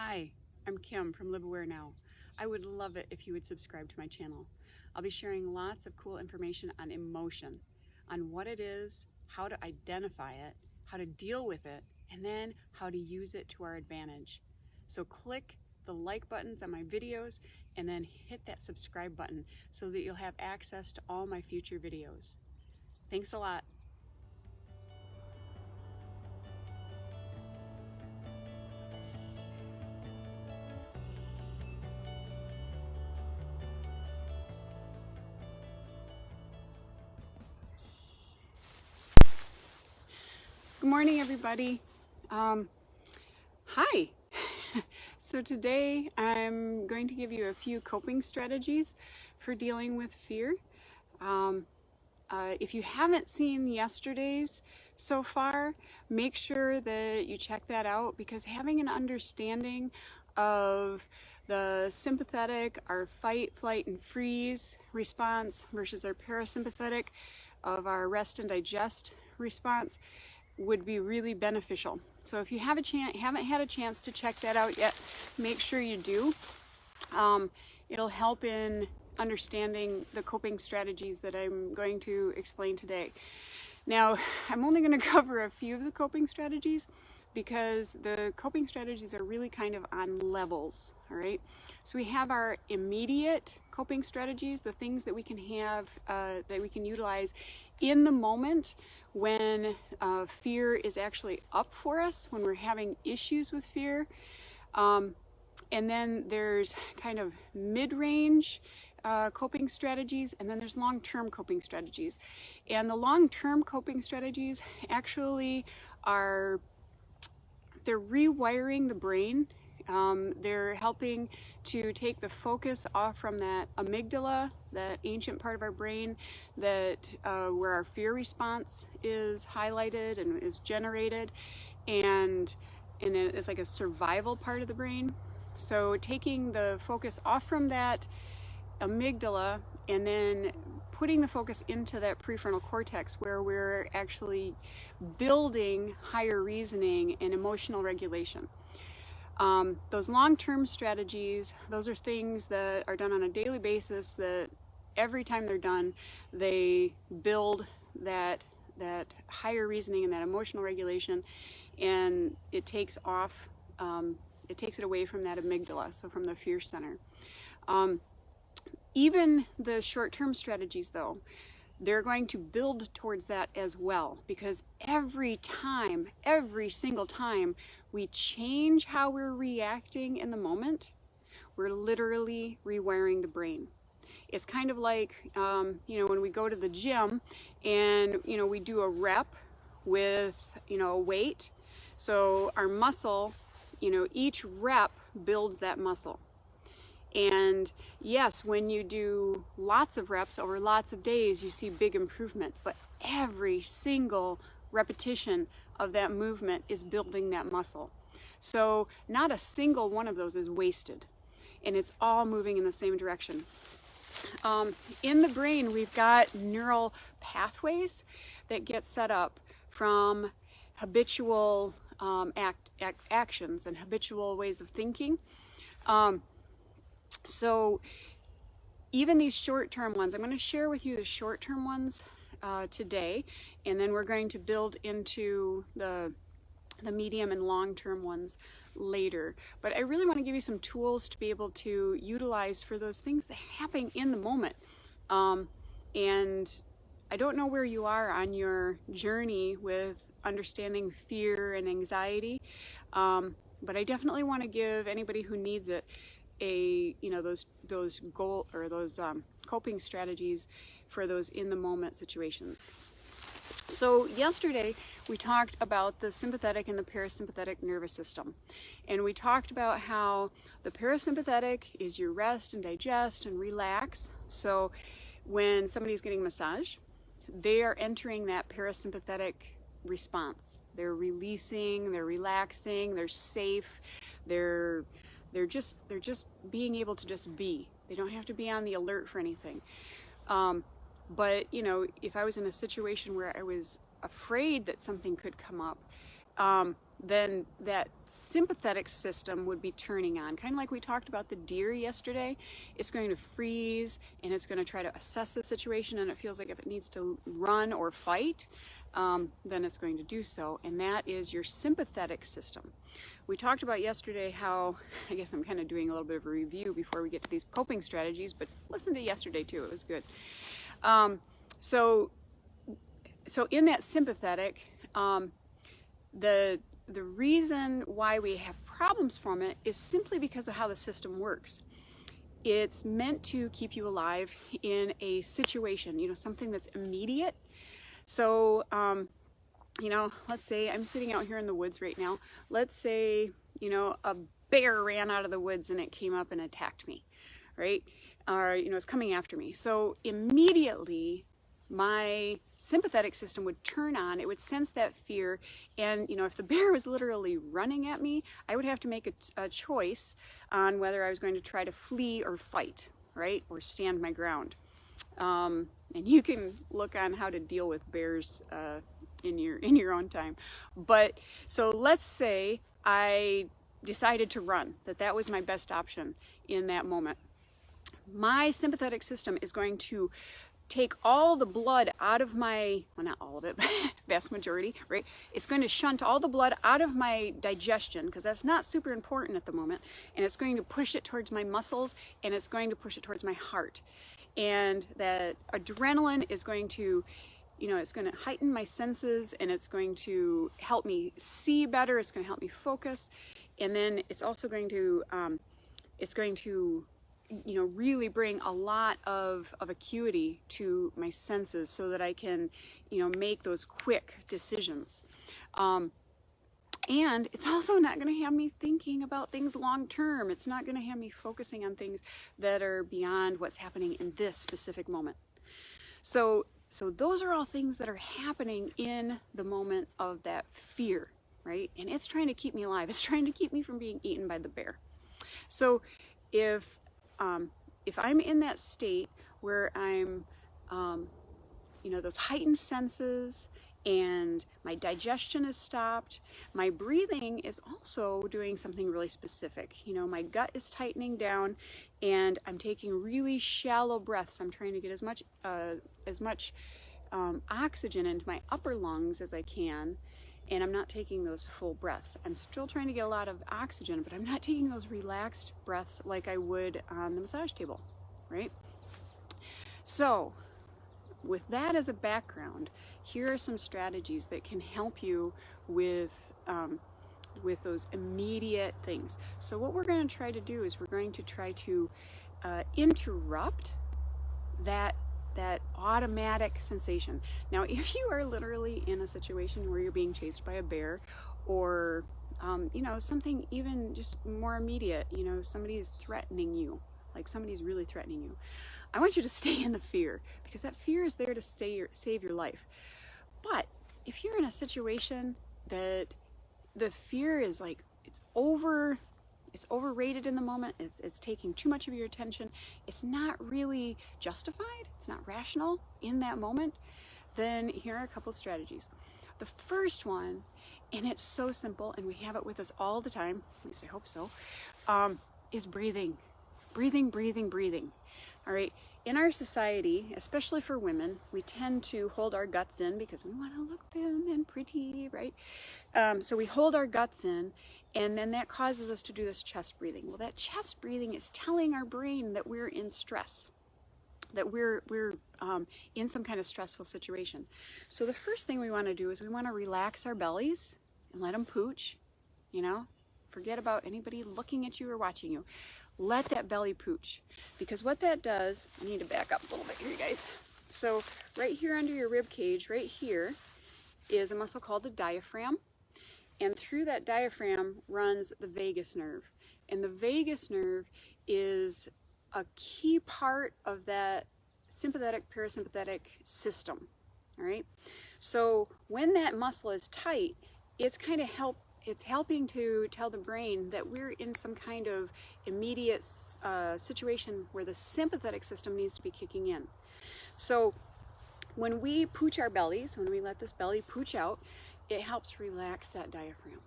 Hi, I'm Kim from Live Aware Now. I would love it if you would subscribe to my channel. I'll be sharing lots of cool information on emotion, on what it is, how to identify it, how to deal with it, and then how to use it to our advantage. So click the like buttons on my videos and then hit that subscribe button so that you'll have access to all my future videos. Thanks a lot. Good morning, everybody. Hi. So today I'm going to give you a few coping strategies for dealing with fear. If you haven't seen yesterday's so far, make sure that you check that out, because having an understanding of the sympathetic, our fight, flight, and freeze response versus our parasympathetic, of our rest and digest response, would be really beneficial. So if you haven't had a chance to check that out yet, make sure you do. It'll help in understanding the coping strategies that I'm going to explain today. Now, I'm only going to cover a few of the coping strategies because the coping strategies are really kind of on levels, all right? So we have our immediate coping strategies, the things that we can have, that we can utilize in the moment when fear is actually up for us, when we're having issues with fear. And then there's kind of mid-range coping strategies, and then there's long-term coping strategies. And the long-term coping strategies actually they're rewiring the brain. They're helping to take the focus off from that amygdala, that ancient part of our brain that where our fear response is highlighted and is generated, and it's like a survival part of the brain. So taking the focus off from that amygdala and then putting the focus into that prefrontal cortex, where we're actually building higher reasoning and emotional regulation. Those long-term strategies, those are things that are done on a daily basis, that every time they're done, they build that higher reasoning and that emotional regulation, and it takes it away from that amygdala, so from the fear center. Even the short-term strategies, though, they're going to build towards that as well, because every single time we change how we're reacting in the moment, we're literally rewiring the brain. It's kind of like, when we go to the gym and, we do a rep with, a weight. So our muscle, each rep builds that muscle. And yes, when you do lots of reps over lots of days, you see big improvement, but every single repetition of that movement is building that muscle. So not a single one of those is wasted, and it's all moving in the same direction. In the brain, we've got neural pathways that get set up from habitual actions and habitual ways of thinking. So even these short-term ones, I'm going to share with you the short-term ones today, and then we're going to build into the medium and long-term ones later. But I really want to give you some tools to be able to utilize for those things that happen in the moment. And I don't know where you are on your journey with understanding fear and anxiety, but I definitely want to give anybody who needs it those coping strategies for those in the moment situations. So yesterday we talked about the sympathetic and the parasympathetic nervous system, and we talked about how the parasympathetic is your rest and digest and relax. So when somebody's getting a massage, they are entering that parasympathetic response. They're releasing, they're relaxing, they're safe, they're just being able to just be. They don't have to be on the alert for anything. But if I was in a situation where I was afraid that something could come up, then that sympathetic system would be turning on. Kind of like we talked about the deer yesterday. It's going to freeze and it's going to try to assess the situation, and it feels like if it needs to run or fight, then it's going to do so. And that is your sympathetic system. We talked about yesterday how, I guess I'm kind of doing a little bit of a review before we get to these coping strategies, but listen to yesterday too, it was good. So in that sympathetic, the reason why we have problems from it is simply because of how the system works. It's meant to keep you alive in a situation, something that's immediate. So, let's say I'm sitting out here in the woods right now. Let's say, a bear ran out of the woods and it came up and attacked me, right? Or, it's coming after me. So immediately, my sympathetic system would turn on. It would sense that fear, and if the bear was literally running at me, I would have to make a choice on whether I was going to try to flee or fight, right, or stand my ground. And you can look on how to deal with bears in your own time. But so let's say I decided to run, that was my best option in that moment. My sympathetic system is going to take all the blood out of my, well, not all of it, but vast majority, right? It's going to shunt all the blood out of my digestion, because that's not super important at the moment, and it's going to push it towards my muscles, and it's going to push it towards my heart. And that adrenaline is going to, it's going to heighten my senses, and it's going to help me see better, it's going to help me focus, and then it's also going to, really bring a lot of acuity to my senses so that I can, make those quick decisions. And it's also not going to have me thinking about things long term. It's not going to have me focusing on things that are beyond what's happening in this specific moment. So those are all things that are happening in the moment of that fear, right? And it's trying to keep me alive. It's trying to keep me from being eaten by the bear. So if I'm in that state where I'm, those heightened senses, and my digestion is stopped, my breathing is also doing something really specific. My gut is tightening down, and I'm taking really shallow breaths. I'm trying to get as much oxygen into my upper lungs as I can, and I'm not taking those full breaths. I'm still trying to get a lot of oxygen, but I'm not taking those relaxed breaths like I would on the massage table, right? So with that as a background, here are some strategies that can help you with those immediate things. So what we're going to try to do is we're going to try to interrupt that automatic sensation. Now, if you are literally in a situation where you're being chased by a bear, or something even just more immediate, somebody is threatening you, like somebody's really threatening you, I want you to stay in the fear, because that fear is there to save your life. But if you're in a situation that the fear is like, it's overrated in the moment, it's taking too much of your attention, it's not really justified, it's not rational in that moment, then here are a couple of strategies. The first one, and it's so simple, and we have it with us all the time, at least I hope so, is breathing. Breathing. All right, in our society, especially for women, we tend to hold our guts in because we want to look thin and pretty, right? So we hold our guts in, and then that causes us to do this chest breathing. Well, that chest breathing is telling our brain that we're in stress, that we're in some kind of stressful situation. So the first thing we want to do is we want to relax our bellies and let them pooch, forget about anybody looking at you or watching you. Let that belly pooch, because what that does, I need to back up a little bit here, you guys. So right here under your rib cage, right here, is a muscle called the diaphragm, and through that diaphragm runs the vagus nerve, and the vagus nerve is a key part of that sympathetic parasympathetic system. All right, so when that muscle is tight, it's helping to tell the brain that we're in some kind of immediate situation where the sympathetic system needs to be kicking in. So when we pooch our bellies, when we let this belly pooch out, it helps relax that diaphragm.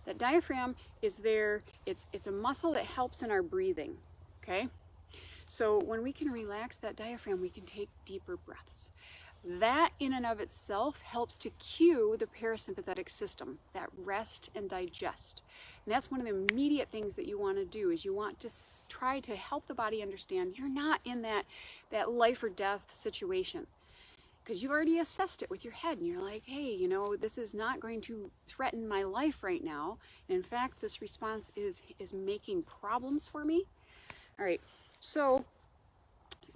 That diaphragm is there, it's a muscle that helps in our breathing, okay? So when we can relax that diaphragm, we can take deeper breaths. That in and of itself helps to cue the parasympathetic system, that rest and digest. And that's one of the immediate things that you want to do, is you want to try to help the body understand you're not in that life or death situation. Because you've already assessed it with your head, and you're like, hey, you know, this is not going to threaten my life right now. And in fact, this response is making problems for me. All right, so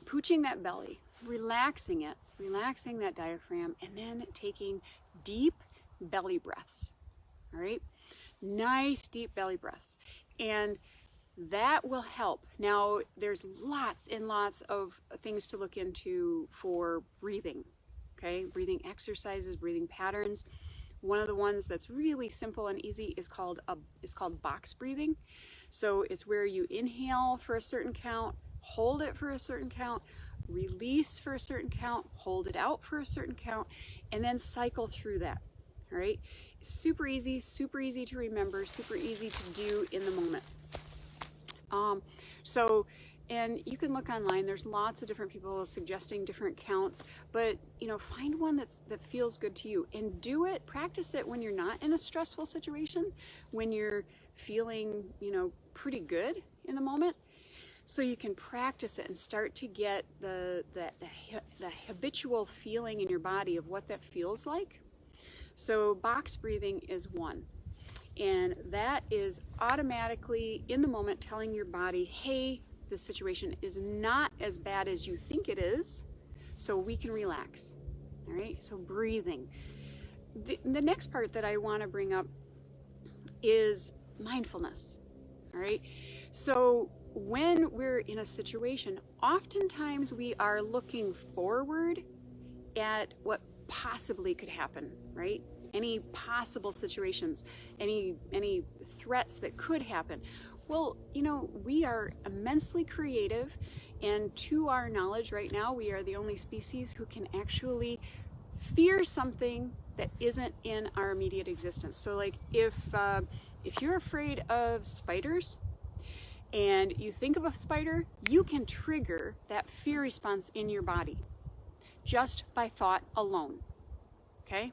pooching that belly, relaxing it, relaxing that diaphragm, and then taking deep belly breaths. All right, nice deep belly breaths. And that will help. Now, there's lots and lots of things to look into for breathing. Okay, breathing exercises, breathing patterns. One of the ones that's really simple and easy is called box breathing. So it's where you inhale for a certain count, hold it for a certain count, release for a certain count, hold it out for a certain count, and then cycle through that. All right, super easy to remember, super easy to do in the moment. And you can look online, there's lots of different people suggesting different counts, but you know, find one that feels good to you, and do it, practice it when you're not in a stressful situation, when you're feeling, you know, pretty good in the moment. So you can practice it and start to get the habitual feeling in your body of what that feels like. So box breathing is one. And that is automatically in the moment telling your body, hey, this situation is not as bad as you think it is, so we can relax. All right, so breathing. The next part that I want to bring up is mindfulness. All right, so when we're in a situation, oftentimes we are looking forward at what possibly could happen, right? Any possible situations, any threats that could happen. Well, you know, we are immensely creative, and to our knowledge right now, we are the only species who can actually fear something that isn't in our immediate existence. So like if you're afraid of spiders and you think of a spider, you can trigger that fear response in your body just by thought alone, okay?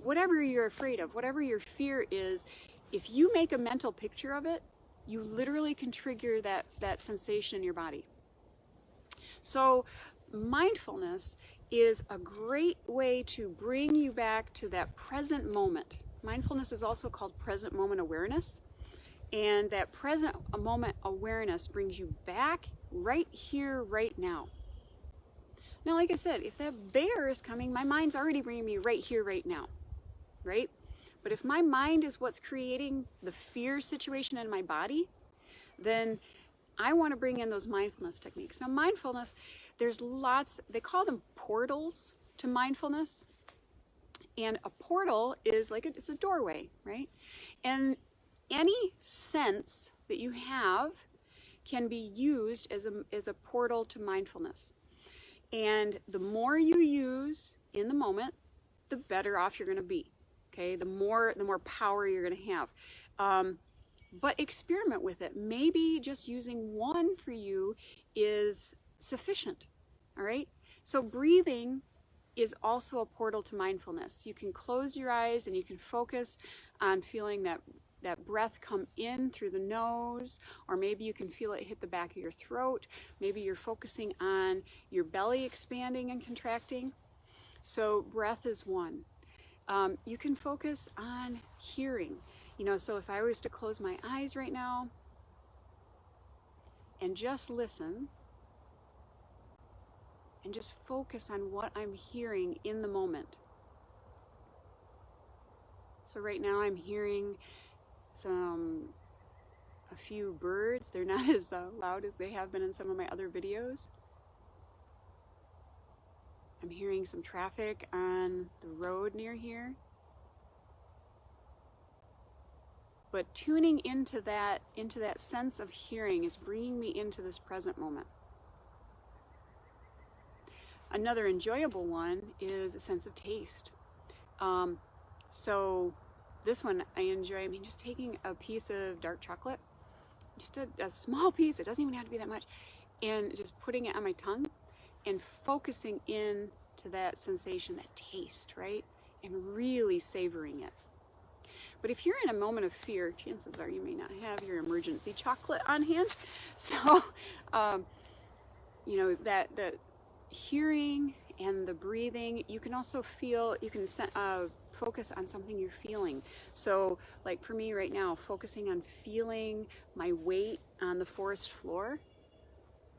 Whatever you're afraid of, whatever your fear is, if you make a mental picture of it, you literally can trigger that sensation in your body. So mindfulness is a great way to bring you back to that present moment. Mindfulness is also called present moment awareness. And that present moment awareness brings you back right here, right now. Now, like I said, if that bear is coming, my mind's already bringing me right here, right now, right? But if my mind is what's creating the fear situation in my body, then I want to bring in those mindfulness techniques. Now, mindfulness, there's lots, they call them portals to mindfulness. And a portal is like, it's a doorway, right? And any sense that you have can be used as a portal to mindfulness. And the more you use in the moment, the better off you're going to be. Okay, the more power you're going to have. But experiment with it. Maybe just using one for you is sufficient. All right. So breathing is also a portal to mindfulness. You can close your eyes and you can focus on feeling that breath come in through the nose, or maybe you can feel it hit the back of your throat. Maybe you're focusing on your belly expanding and contracting. So breath is one. You can focus on hearing. You know, so if I was to close my eyes right now and just listen and just focus on what I'm hearing in the moment. So right now I'm hearing a few birds. They're not as loud as they have been in some of my other videos. I'm hearing some traffic on the road near here. But tuning into that sense of hearing is bringing me into this present moment. Another enjoyable one is a sense of taste. So this one I enjoy. I mean, just taking a piece of dark chocolate, just a small piece, it doesn't even have to be that much, and just putting it on my tongue and focusing in to that sensation, that taste, right? And really savoring it. But if you're in a moment of fear, chances are you may not have your emergency chocolate on hand. So, you know, that hearing and the breathing, you can also feel, you can focus on something you're feeling. So like for me right now, focusing on feeling my weight on the forest floor,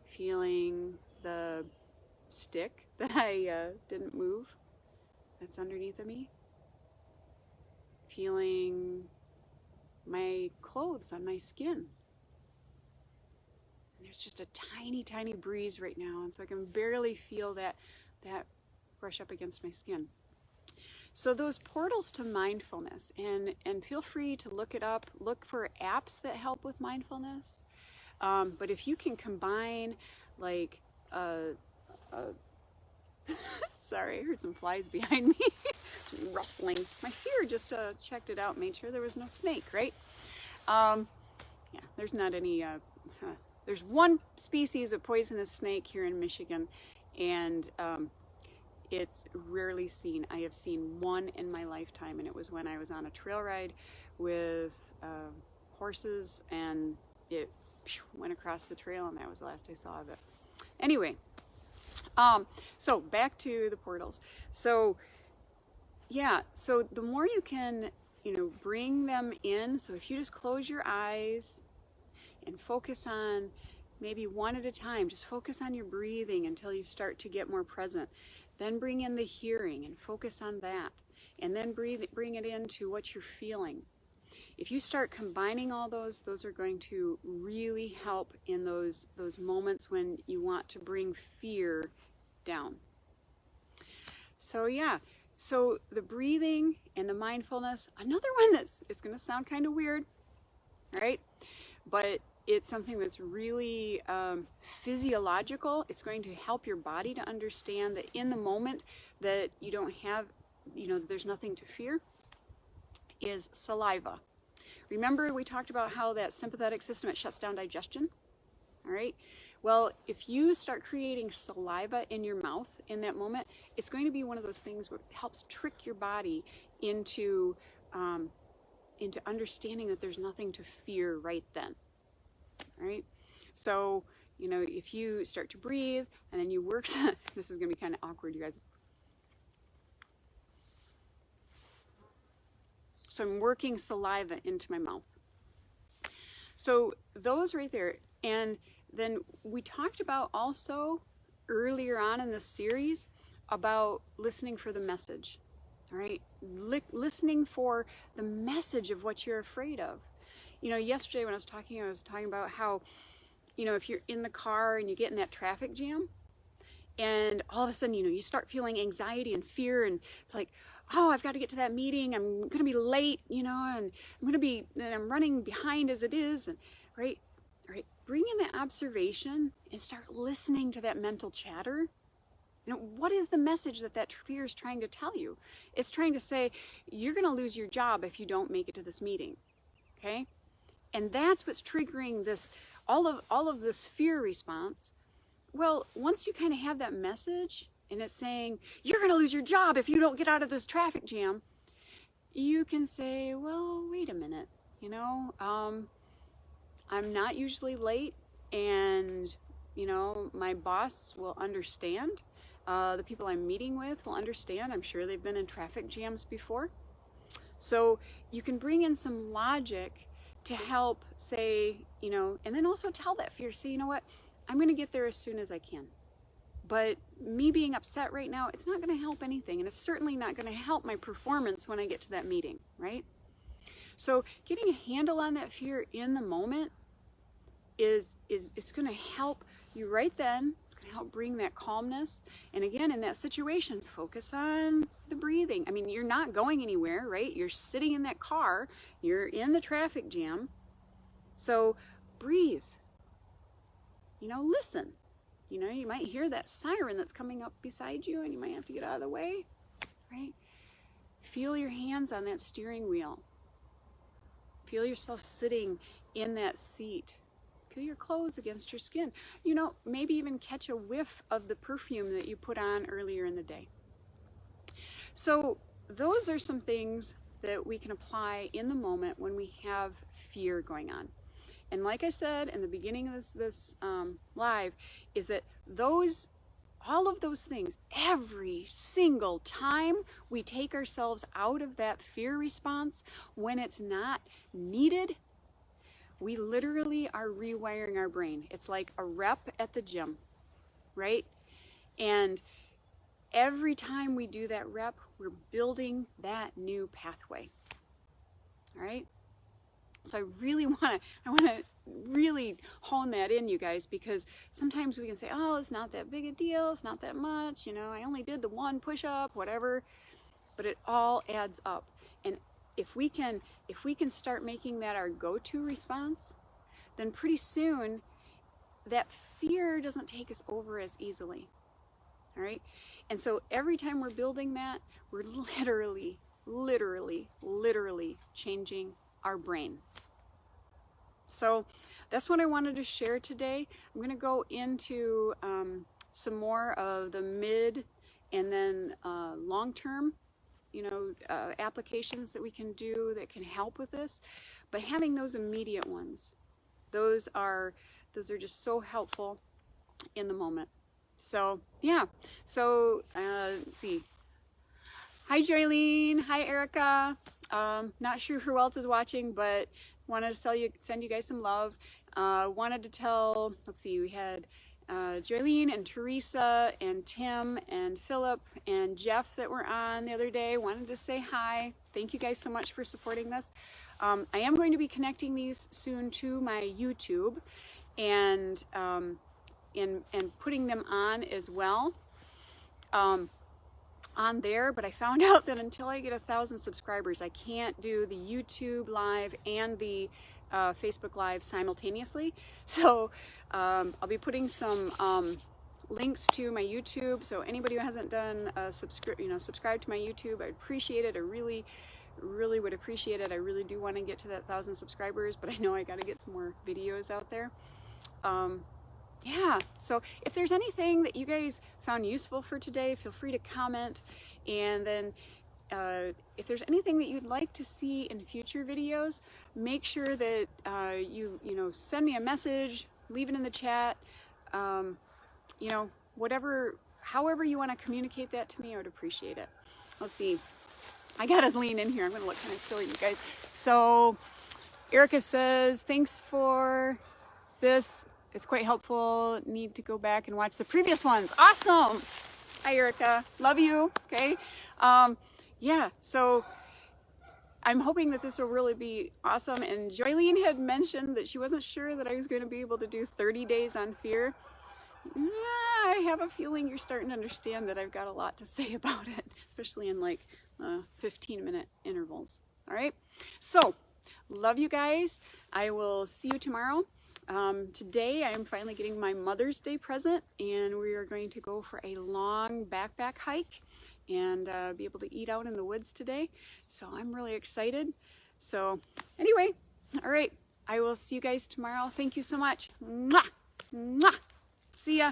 feeling the stick that I didn't move that's underneath of me, feeling my clothes on my skin. And there's just a tiny, tiny breeze right now, and so I can barely feel that brush up against my skin. So those portals to mindfulness, and feel free to look it up, look for apps that help with mindfulness. But if you can combine like sorry, I heard some flies behind me. Some rustling. My fear just checked it out, made sure there was no snake, right? Yeah, there's not any, there's one species of poisonous snake here in Michigan, and it's rarely seen. I have seen one in my lifetime, and it was when I was on a trail ride with horses, and it went across the trail, and that was the last I saw of it. Anyway, so back to the portals. So yeah, so the more you can, you know, bring them in. So if you just close your eyes and focus on maybe one at a time, just focus on your breathing until you start to get more present. Then bring in the hearing and focus on that. And then bring it into what you're feeling. If you start combining all those are going to really help in those moments when you want to bring fear down. So yeah, so the breathing and the mindfulness, another one it's going to sound kind of weird, right? But it's something that's really physiological. It's going to help your body to understand that in the moment that you don't have, you know, there's nothing to fear, is saliva. Remember we talked about how that sympathetic system, it shuts down digestion, all right? Well, if you start creating saliva in your mouth in that moment, it's going to be one of those things where it helps trick your body into understanding that there's nothing to fear right then, all right? So, you know, if you start to breathe and then you work, this is going to be kind of awkward, you guys. So I'm working saliva into my mouth. So those right there. And then we talked about also earlier on in this series about listening for the message, all right? Listening for the message of what you're afraid of. You know, yesterday when I was talking about how, you know, if you're in the car and you get in that traffic jam and all of a sudden, you know, you start feeling anxiety and fear, and it's like, oh, I've got to get to that meeting. I'm going to be late, you know, and I'm running behind as it is. And right. Bring in that observation and start listening to that mental chatter. You know, what is the message that fear is trying to tell you? It's trying to say, you're going to lose your job if you don't make it to this meeting. Okay. And that's what's triggering this, all of this fear response. Well, once you kind of have that message, and it's saying, you're going to lose your job if you don't get out of this traffic jam, you can say, well, wait a minute, you know, I'm not usually late, and, you know, my boss will understand. The people I'm meeting with will understand. I'm sure they've been in traffic jams before. So you can bring in some logic to help say, you know, and then also tell that fear, say, you know what, I'm going to get there as soon as I can. But me being upset right now, it's not going to help anything. And it's certainly not going to help my performance when I get to that meeting, right? So getting a handle on that fear in the moment is it's going to help you right then. It's going to help bring that calmness. And again, in that situation, focus on the breathing. I mean, you're not going anywhere, right? You're sitting in that car. You're in the traffic jam. So breathe. You know, listen. You know, you might hear that siren that's coming up beside you, and you might have to get out of the way, right? Feel your hands on that steering wheel. Feel yourself sitting in that seat. Feel your clothes against your skin. You know, maybe even catch a whiff of the perfume that you put on earlier in the day. So those are some things that we can apply in the moment when we have fear going on. And like I said in the beginning of this live, is that all of those things, every single time we take ourselves out of that fear response when it's not needed, we literally are rewiring our brain. It's like a rep at the gym, right? And every time we do that rep, we're building that new pathway. All right? So I want to really hone that in, you guys, because sometimes we can say, oh, it's not that big a deal, it's not that much, you know, I only did the one push-up, whatever, but it all adds up. And if we can start making that our go-to response, then pretty soon that fear doesn't take us over as easily. All right? And so every time we're building that, we're literally changing our brain. So that's what I wanted to share today. I'm going to go into some more of the mid and then long-term, you know, applications that we can do that can help with this. But having those immediate ones, those are just so helpful in the moment. So yeah, so let's see. Hi Joylene, hi Erica. Not sure who else is watching, but wanted to send you guys some love. Wanted to tell, let's see, we had Joylene and Teresa and Tim and Philip and Jeff that were on the other day. Wanted to say hi. Thank you guys so much for supporting this. I am going to be connecting these soon to my YouTube and putting them on as well. On there, but I found out that until I get 1,000 subscribers, I can't do the YouTube live and the Facebook live simultaneously. So I'll be putting some links to my YouTube. So anybody who hasn't done subscribe to my YouTube, I'd appreciate it. I really would appreciate it. I really do want to get to that 1,000 subscribers, but I know I got to get some more videos out there. Yeah, so if there's anything that you guys found useful for today, feel free to comment. And then if there's anything that you'd like to see in future videos, make sure that you send me a message, leave it in the chat, you know, however you want to communicate that to me, I would appreciate it. Let's see. I gotta lean in here. I'm gonna look kind of silly, you guys. So Erica says, thanks for this. It's quite helpful. Need to go back and watch the previous ones. Awesome. Hi, Erica. Love you. Okay. Yeah. So I'm hoping that this will really be awesome. And Joylene had mentioned that she wasn't sure that I was going to be able to do 30 days on fear. Yeah, I have a feeling you're starting to understand that I've got a lot to say about it, especially in like 15-minute intervals. All right. So love you guys. I will see you tomorrow. Today I am finally getting my Mother's Day present, and we are going to go for a long backpack hike and be able to eat out in the woods today. So I'm really excited. So anyway, all right, I will see you guys tomorrow. Thank you so much. Mwah! Mwah! See ya.